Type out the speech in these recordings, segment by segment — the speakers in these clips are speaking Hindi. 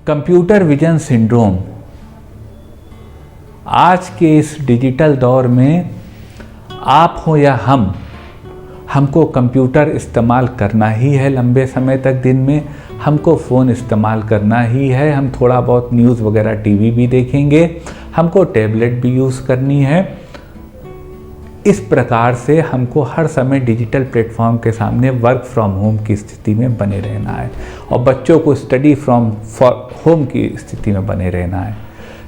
कंप्यूटर विजन सिंड्रोम आज के इस डिजिटल दौर में आप हो या हमको कंप्यूटर इस्तेमाल करना ही है। लंबे समय तक दिन में हमको फ़ोन इस्तेमाल करना ही है। हम थोड़ा बहुत न्यूज़ वगैरह टीवी भी देखेंगे, हमको टैबलेट भी यूज़ करनी है। इस प्रकार से हमको हर समय डिजिटल प्लेटफॉर्म के सामने वर्क फ्रॉम होम की स्थिति में बने रहना है और बच्चों को स्टडी फ्रॉम होम की स्थिति में बने रहना है।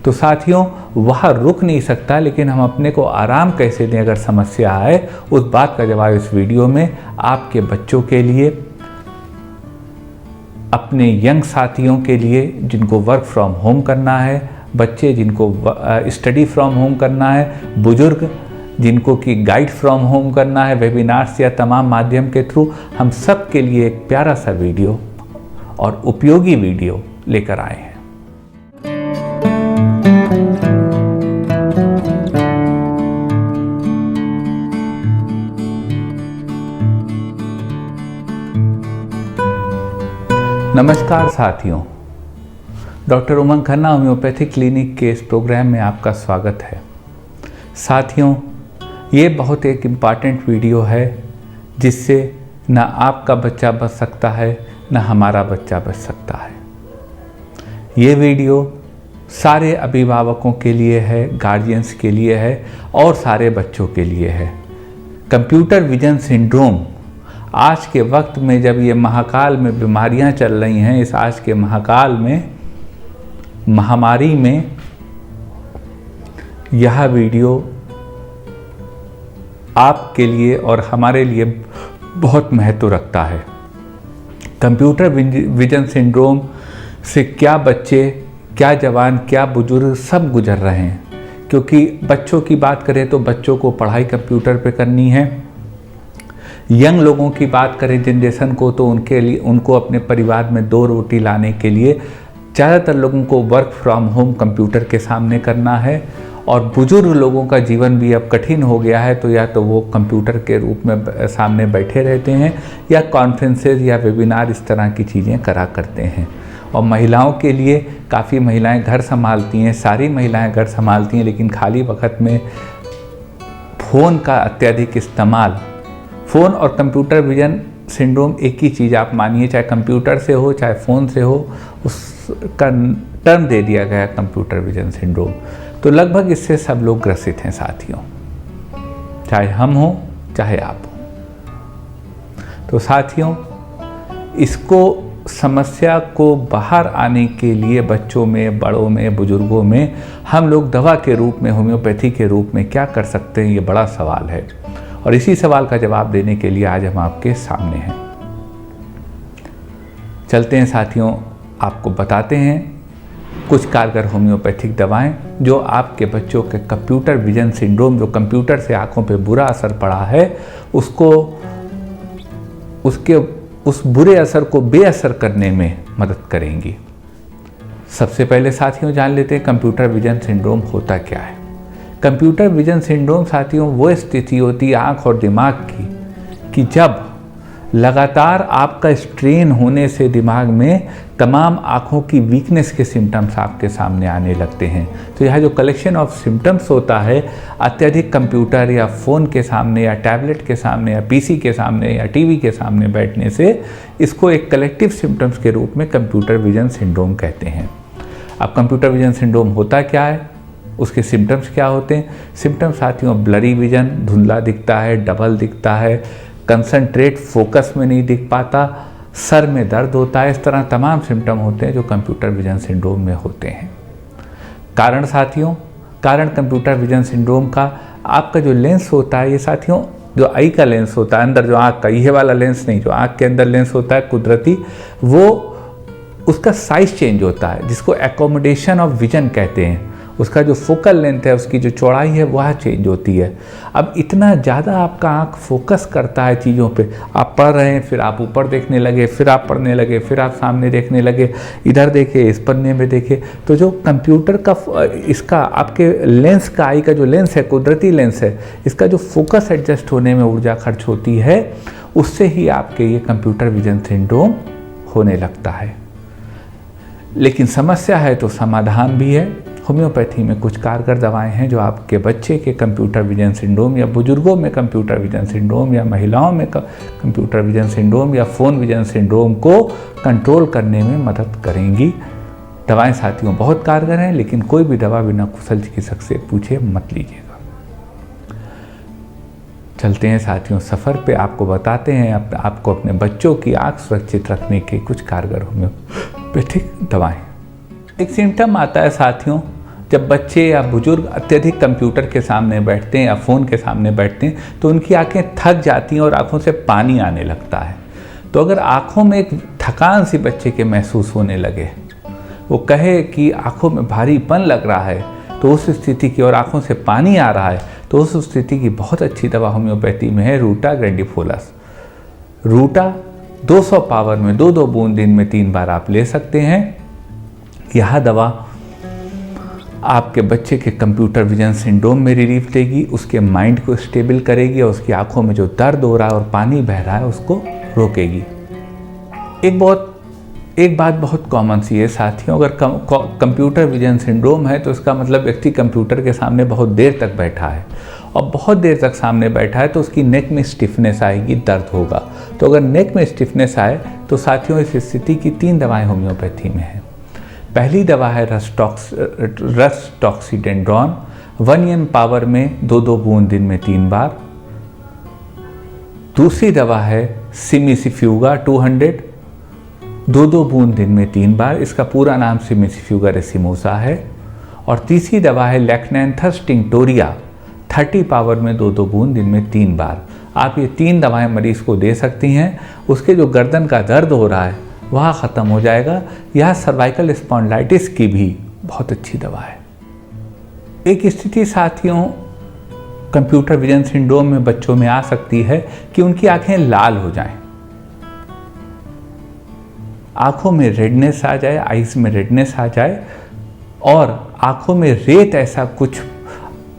तो साथियों, वह रुक नहीं सकता, लेकिन हम अपने को आराम कैसे दें अगर समस्या आए, उस बात का जवाब इस वीडियो में आपके बच्चों के लिए, अपने यंग साथियों के लिए जिनको वर्क फ्रॉम होम करना है, बच्चे जिनको स्टडी फ्रॉम होम करना है, बुजुर्ग जिनको कि गाइड फ्रॉम होम करना है वेबिनार्स या तमाम माध्यम के थ्रू, हम सब के लिए एक प्यारा सा वीडियो और उपयोगी वीडियो लेकर आए हैं। नमस्कार साथियों, डॉक्टर उमंग खन्ना होम्योपैथिक क्लिनिक के इस प्रोग्राम में आपका स्वागत है। साथियों, ये बहुत एक इम्पॉर्टेंट वीडियो है जिससे ना आपका बच्चा बच सकता है ना हमारा बच्चा बच सकता है। ये वीडियो सारे अभिभावकों के लिए है, गार्जियंस के लिए है और सारे बच्चों के लिए है। कंप्यूटर विजन सिंड्रोम आज के वक्त में, जब ये महाकाल में बीमारियां चल रही हैं, इस आज के महाकाल में, महामारी में, यह वीडियो आपके लिए और हमारे लिए बहुत महत्व रखता है। कंप्यूटर विजन सिंड्रोम से क्या बच्चे, क्या जवान, क्या बुजुर्ग सब गुजर रहे हैं। क्योंकि बच्चों की बात करें तो बच्चों को पढ़ाई कंप्यूटर पे करनी है। यंग लोगों की बात करें जनरेशन को, तो उनके लिए, उनको अपने परिवार में दो रोटी लाने के लिए ज़्यादातर लोगों को वर्क फ्रॉम होम कंप्यूटर के सामने करना है। और बुजुर्ग लोगों का जीवन भी अब कठिन हो गया है, तो या तो वो कंप्यूटर के रूप में सामने बैठे रहते हैं या कॉन्फ्रेंसेस या वेबिनार इस तरह की चीज़ें करा करते हैं। और महिलाओं के लिए काफ़ी महिलाएं घर संभालती हैं, सारी महिलाएं घर संभालती हैं, लेकिन खाली वक्त में फ़ोन का अत्यधिक इस्तेमाल, फ़ोन और कंप्यूटर विजन सिंड्रोम एक ही चीज़ आप मानिए, चाहे कंप्यूटर से हो चाहे फ़ोन से हो, उसका टर्म दे दिया गया कंप्यूटर विजन सिंड्रोम। तो लगभग इससे सब लोग ग्रसित हैं साथियों, चाहे हम हो चाहे आप हो। तो साथियों, इसको समस्या को बाहर आने के लिए बच्चों में, बड़ों में, बुजुर्गों में हम लोग दवा के रूप में, होम्योपैथी के रूप में क्या कर सकते हैं, ये बड़ा सवाल है। और इसी सवाल का जवाब देने के लिए आज हम आपके सामने हैं। चलते हैं साथियों, आपको बताते हैं कुछ कारगर होम्योपैथिक दवाएं जो आपके बच्चों के कंप्यूटर विजन सिंड्रोम, जो कंप्यूटर से आंखों पे बुरा असर पड़ा है, उसको, उसके उस बुरे असर को बेअसर करने में मदद करेंगी। सबसे पहले साथियों जान लेते हैं कंप्यूटर विजन सिंड्रोम होता क्या है। कंप्यूटर विजन सिंड्रोम साथियों वो स्थिति होती है आँख और दिमाग की कि जब लगातार आपका स्ट्रेन होने से दिमाग में तमाम आँखों की वीकनेस के सिम्टम्स आपके सामने आने लगते हैं। तो यह जो कलेक्शन ऑफ सिम्टम्स होता है, अत्यधिक कंप्यूटर या फ़ोन के सामने या टैबलेट के सामने या पीसी के सामने या टीवी के सामने बैठने से, इसको एक कलेक्टिव सिम्टम्स के रूप में कंप्यूटर विजन सिंड्रोम कहते हैं। अब कंप्यूटर विजन सिंड्रोम होता क्या है, उसके सिम्टम्स क्या होते हैं। सिम्टम्स साथियों, ब्लरी विजन, धुंधला दिखता है, डबल दिखता है, कंसंट्रेट फोकस में नहीं दिख पाता, सर में दर्द होता है, इस तरह तमाम सिम्टम होते हैं जो कंप्यूटर विजन सिंड्रोम में होते हैं। कारण साथियों, कारण कंप्यूटर विजन सिंड्रोम का आपका जो लेंस होता है, ये साथियों जो आई का लेंस होता है, अंदर जो आँख का, ये वाला लेंस नहीं, जो आँख के अंदर लेंस होता है कुदरती, वो उसका साइज चेंज होता है, जिसको एकोमोडेशन ऑफ विजन कहते हैं। उसका जो फोकल लेंथ है, उसकी जो चौड़ाई है, वह चेंज होती है। अब इतना ज़्यादा आपका आँख फोकस करता है चीज़ों पे, आप पढ़ रहे हैं, फिर आप ऊपर देखने लगे, फिर आप पढ़ने लगे, फिर आप सामने देखने लगे, इधर देखे, इस पन्ने में देखे, तो जो कंप्यूटर का इसका आपके लेंस का, आई का जो लेंस है, कुदरती लेंस है, इसका जो फोकस एडजस्ट होने में ऊर्जा खर्च होती है, उससे ही आपके ये कंप्यूटर विजन सिंड्रोम होने लगता है। लेकिन समस्या है तो समाधान भी है। होम्योपैथी में कुछ कारगर दवाएं हैं जो आपके बच्चे के कंप्यूटर विजन सिंड्रोम या बुजुर्गों में कंप्यूटर विजन सिंड्रोम या महिलाओं में कंप्यूटर विजन सिंड्रोम या फ़ोन विजन सिंड्रोम को कंट्रोल करने में मदद करेंगी। दवाएं साथियों बहुत कारगर हैं, लेकिन कोई भी दवा बिना कुशल चिकित्सक से पूछे मत लीजिएगा। चलते हैं साथियों सफ़र पे, आपको बताते हैं आपको अपने बच्चों की आँख सुरक्षित रखने के कुछ कारगर होम्योपैथिक दवाएं। एक सिम्टम आता है साथियों, जब बच्चे या बुजुर्ग अत्यधिक कंप्यूटर के सामने बैठते हैं या फ़ोन के सामने बैठते हैं तो उनकी आंखें थक जाती हैं और आंखों से पानी आने लगता है। तो अगर आंखों में एक थकान सी बच्चे के महसूस होने लगे, वो कहे कि आंखों में भारीपन लग रहा है, तो उस स्थिति की, और आंखों से पानी आ रहा है, तो उस स्थिति की बहुत अच्छी दवा होम्योपैथी में है रूटा ग्रैंडिफोलस। रूटा 200 पावर में 2-2 बूंद दिन में 3 बार आप ले सकते हैं। यह दवा आपके बच्चे के कंप्यूटर विजन सिंड्रोम में रिलीफ देगी, उसके माइंड को स्टेबल करेगी और उसकी आंखों में जो दर्द हो रहा है और पानी बह रहा है उसको रोकेगी। एक बात बहुत कॉमन सी है साथियों, अगर कंप्यूटर विजन सिंड्रोम है तो इसका मतलब व्यक्ति कंप्यूटर के सामने बहुत देर तक बैठा है, और बहुत देर तक सामने बैठा है तो उसकी नेक में स्टिफनेस आएगी, दर्द होगा। तो अगर नेक में स्टिफनेस आए तो साथियों इस स्थिति की 3 दवाएं होम्योपैथी में हैं। पहली दवा है रसटॉक्सीडेंड्रॉन 1 ml पावर में 2-2 बूंद दिन में 3 बार। दूसरी दवा है सिमिसिफ्यूगा 200 2-2 बूंद दिन में 3 बार, इसका पूरा नाम सिमिसिफ्यूगा रेसिमोसा है। और तीसरी दवा है लेक्नैंथस टिंक्टोरिया 30 पावर में 2-2 बूंद दिन में 3 बार। आप ये 3 दवाएं मरीज को दे सकती हैं, उसके जो गर्दन का दर्द हो रहा है वह ख़त्म हो जाएगा। यह सर्वाइकल स्पॉन्डिलाइटिस की भी बहुत अच्छी दवा है। एक स्थिति साथियों कंप्यूटर विजन सिंड्रोम में बच्चों में आ सकती है कि उनकी आंखें लाल हो जाएं, आंखों में रेडनेस आ जाए, आइज में रेडनेस आ जाए और आंखों में रेत ऐसा कुछ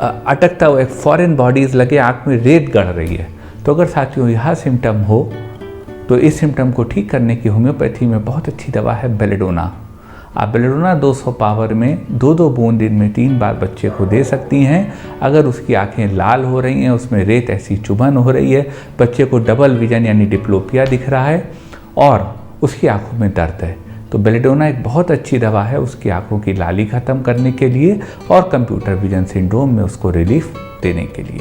अटकता हुआ, एक फॉरेन बॉडीज लगे, आंख में रेत गढ़ रही है। तो अगर साथियों यह सिम्टम हो तो इस सिम्टम को ठीक करने की होम्योपैथी में बहुत अच्छी दवा है बेलेडोना। आप बेलेडोना 200 पावर में 2-2 बूंद दिन में 3 बार बच्चे को दे सकती हैं। अगर उसकी आंखें लाल हो रही हैं, उसमें रेत ऐसी चुभन हो रही है, बच्चे को डबल विजन यानी डिप्लोपिया दिख रहा है और उसकी आंखों में दर्द है, तो बेलेडोना एक बहुत अच्छी दवा है उसकी आंखों की लाली ख़त्म करने के लिए और कंप्यूटर विजन सिंड्रोम में उसको रिलीफ देने के लिए।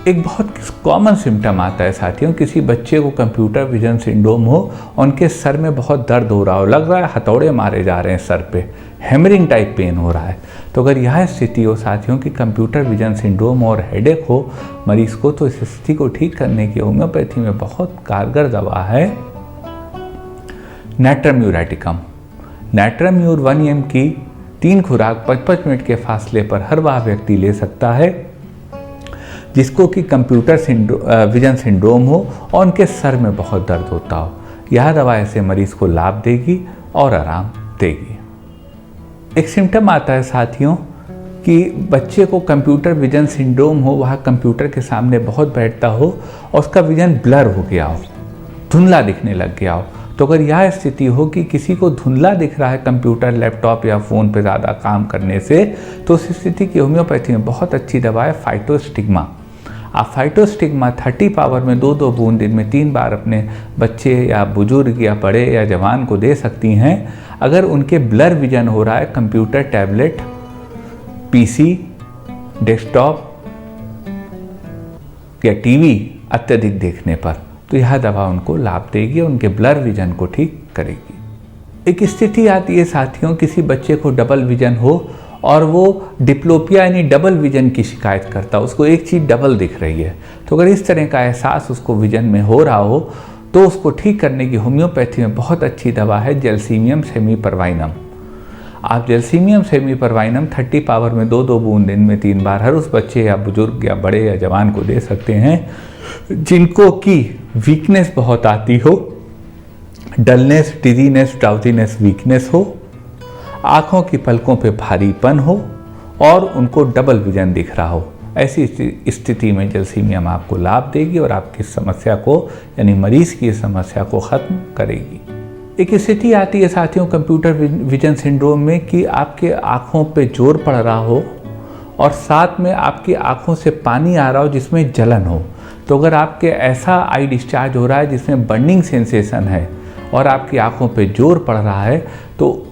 एक बहुत कॉमन सिम्टम आता है साथियों, किसी बच्चे को कंप्यूटर विजन सिंड्रोम हो, उनके सर में बहुत दर्द हो रहा हो, लग रहा है हथौड़े मारे जा रहे हैं सर पे, हैमरिंग टाइप पेन हो रहा है। तो अगर यह स्थिति हो साथियों कि कंप्यूटर विजन सिंड्रोम और हेडेक हो मरीज को, तो इस स्थिति को ठीक करने की होम्योपैथी में बहुत कारगर दवा है नैट्रम यूरेटिकम। नैट्रम यूर 1 ml की 3 खुराक 55 मिनट के फासले पर हर वह व्यक्ति ले सकता है जिसको कि कंप्यूटर विजन सिंड्रोम हो और उनके सर में बहुत दर्द होता हो। यह दवा ऐसे मरीज को लाभ देगी और आराम देगी। एक सिम्टम आता है साथियों कि बच्चे को कंप्यूटर विजन सिंड्रोम हो, वह कंप्यूटर के सामने बहुत बैठता हो और उसका विजन ब्लर हो गया हो, धुंधला दिखने लग गया हो। तो अगर यह स्थिति हो कि किसी को धुंधला दिख रहा है कंप्यूटर, लैपटॉप या फ़ोन पे ज़्यादा काम करने से, तो उस स्थिति की होम्योपैथी में बहुत अच्छी दवा है फाइटोस्टिग्मा। आप फाइटोस्टिग्मा 30 पावर में 2-2 बूंद दिन में 3 बार अपने बच्चे या बुजुर्ग या बड़े या जवान को दे सकती हैं अगर उनके ब्लर विजन हो रहा है कंप्यूटर, टैबलेट, पीसी, डेस्कटॉप या टीवी अत्यधिक देखने पर। तो यह दवा उनको लाभ देगी और उनके ब्लर विजन को ठीक करेगी। एक स्थिति आती है साथियों, किसी बच्चे को डबल विजन हो और वो डिप्लोपिया यानी डबल विजन की शिकायत करता, उसको एक चीज़ डबल दिख रही है। तो अगर इस तरह का एहसास उसको विजन में हो रहा हो तो उसको ठीक करने की होम्योपैथी में बहुत अच्छी दवा है जेल्सीमियम सेमीपरवाइनम। आप जेल्सीमियम सेमीपरवाइनम 30 पावर में 2-2 बूंद दिन में 3 बार हर उस बच्चे या बुजुर्ग या बड़े या जवान को दे सकते हैं जिनको कि वीकनेस बहुत आती हो, डलनेस, डिजीनेस, ड्राउजीनेस, वीकनेस हो, आँखों की पलकों पे भारीपन हो और उनको डबल विजन दिख रहा हो। ऐसी स्थिति में जेल्सीमियम आपको लाभ देगी और आपकी समस्या को यानी मरीज की समस्या को ख़त्म करेगी। एक स्थिति आती है साथियों कंप्यूटर विजन सिंड्रोम में कि आपके आँखों पे जोर पड़ रहा हो और साथ में आपकी आँखों से पानी आ रहा हो जिसमें जलन हो। तो अगर आपके ऐसा आई डिस्चार्ज हो रहा है जिसमें बर्निंग सेंसेशन है और आपकी आँखों पे जोर पड़ रहा है, तो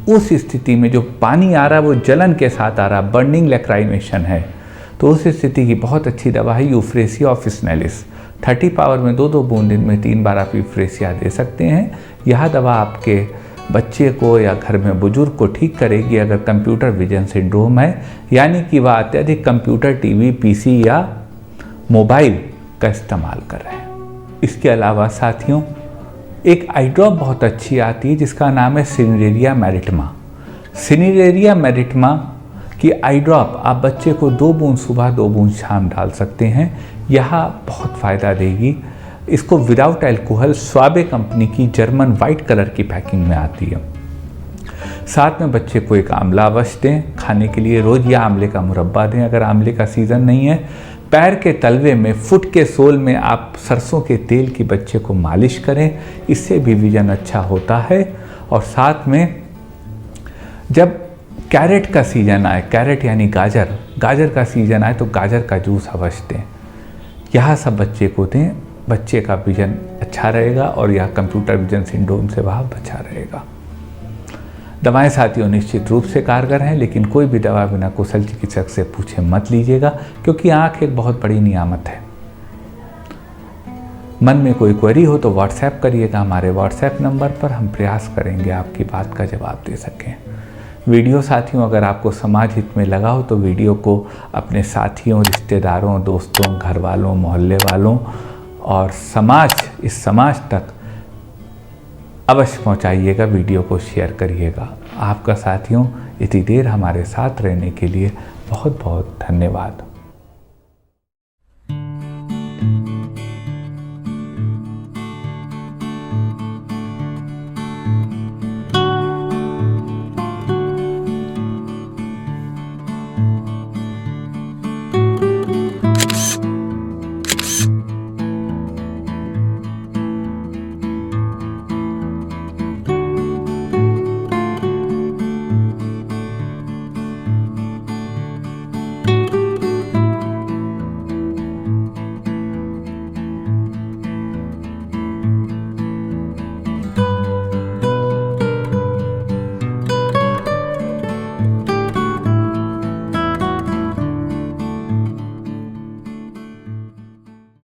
उस स्थिति में जो पानी आ रहा है वो जलन के साथ आ रहा है, बर्निंग लैक्राइमेशन है, तो उस स्थिति की बहुत अच्छी दवा है यूफ्रेसिया ऑफिसनेलिस। 30 पावर में 2-2 बूंद दिन में 3 बार आप यूफ्रेसिया दे सकते हैं। यह दवा आपके बच्चे को या घर में बुजुर्ग को ठीक करेगी अगर कंप्यूटर विजन सिंड्रोम है, यानी कि वह अत्यधिक कंप्यूटर, टीवी, पीसी या मोबाइल का इस्तेमाल कर रहे हैं। इसके अलावा साथियों एक आई ड्रॉप बहुत अच्छी आती है जिसका नाम है सिनेरेरिया मैरिटमा। सिनेरेरिया मैरिटमा की आई ड्रॉप आप बच्चे को 2 बूंद सुबह 2 बूंद शाम डाल सकते हैं। यह बहुत फ़ायदा देगी। इसको विदाउट अल्कोहल स्वाबे कंपनी की जर्मन वाइट कलर की पैकिंग में आती है। साथ में बच्चे को एक आंवला अवश्य दें खाने के लिए रोज़, या आंवले का मुरब्बा दें अगर आंवले का सीज़न नहीं है। पैर के तलवे में, फुट के सोल में आप सरसों के तेल की बच्चे को मालिश करें, इससे भी विजन अच्छा होता है। और साथ में जब कैरेट का सीज़न आए, कैरेट यानी गाजर का सीज़न आए तो गाजर का जूस अवश्य दें। यह सब बच्चे को दें, बच्चे का विजन अच्छा रहेगा और यह कंप्यूटर विजन सिंड्रोम से वह बचा रहेगा। दवाएं साथियों निश्चित रूप से कारगर हैं, लेकिन कोई भी दवा बिना कुशल चिकित्सक से पूछे मत लीजिएगा, क्योंकि आँख एक बहुत बड़ी नियामत है। मन में कोई क्वेरी हो तो व्हाट्सएप करिएगा हमारे व्हाट्सएप नंबर पर, हम प्रयास करेंगे आपकी बात का जवाब दे सकें। वीडियो साथियों अगर आपको समाज हित में लगा हो तो वीडियो को अपने साथियों, रिश्तेदारों, दोस्तों, घर वालों, मोहल्ले वालों और इस समाज तक अवश्य पहुंचाइएगा। वीडियो को शेयर करिएगा। आपका साथियों इतनी देर हमारे साथ रहने के लिए बहुत बहुत धन्यवाद।